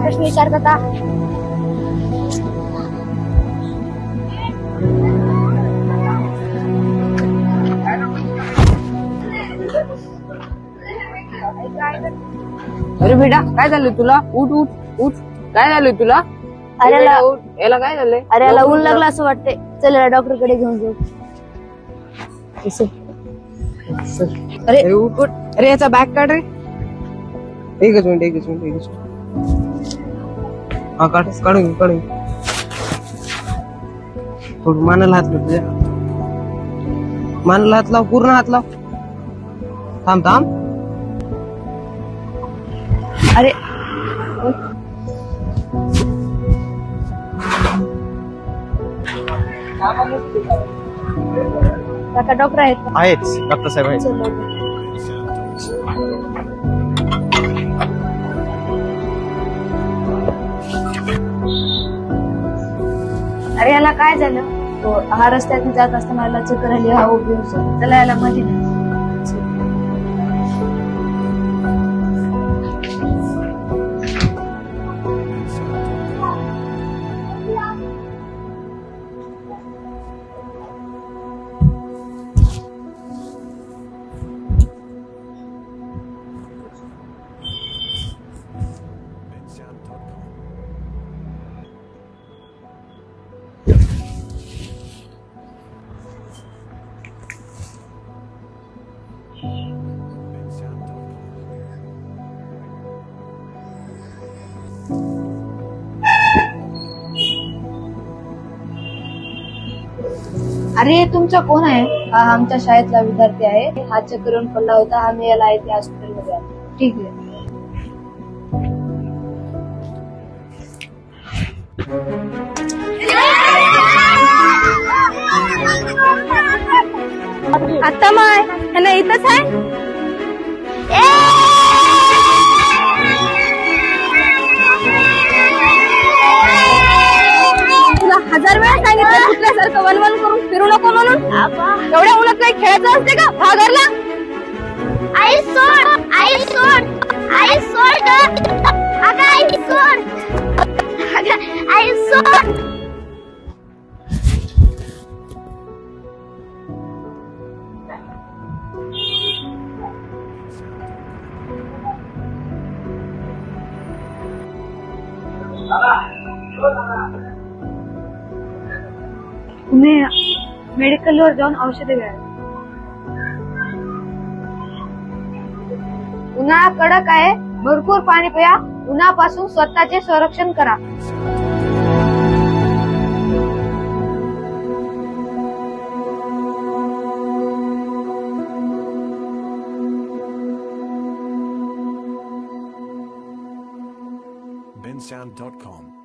प्रश्न विचारता का? अरे बेटा काय झालं तुला? उठ उठ उठ. काय झालंय तुला? अरे बेटा, उठ. याला काय झालंय? अरे याला ऊन लागला असं वाटतंय. चल याला डॉक्टर कडे घेऊन जाऊ. अरे उठ उठ. अरे याचा बॅग काढ रे. एकच मिनिट. हा काढून थोडं मानाला हात लाव तुझ्या. मानाला हात लाव, पूर्ण हात लाव. थांब. अरे काका डॉक्टर आहेत का? आहेच डॉक्टर साहेब आहेत. चल लवकर. अरे याला काय झालं? तो हा रस्त्यात जात असताना याला चक्कर आली, हा उभी होता. त्याला याला मध्ये नाही. अरे तुमचा कोण आहे? हा आमच्या शाळेतला विद्यार्थी आहे. हा चक्करून पडला होता. आम्ही याला इथे हॉस्पिटलमध्ये आलो. ठीक आहे. आता माय ह्याला इथंच आहे. तुला 1000 वेळा सांगितलं कुठल्यासारखं वनवन करून फिरू नको म्हणून. एवढ्या उन्हात काही खेळायचं असते का? भागरला. आई सोड ग. आई सोड. आई सोड. तुम्ही मेडिकलवर जाऊन औषधे घ्या. उन्हाळा कडक आहे. भरपूर पाणी प्या. उन्हापासून स्वतःचे संरक्षण करा. bensound.com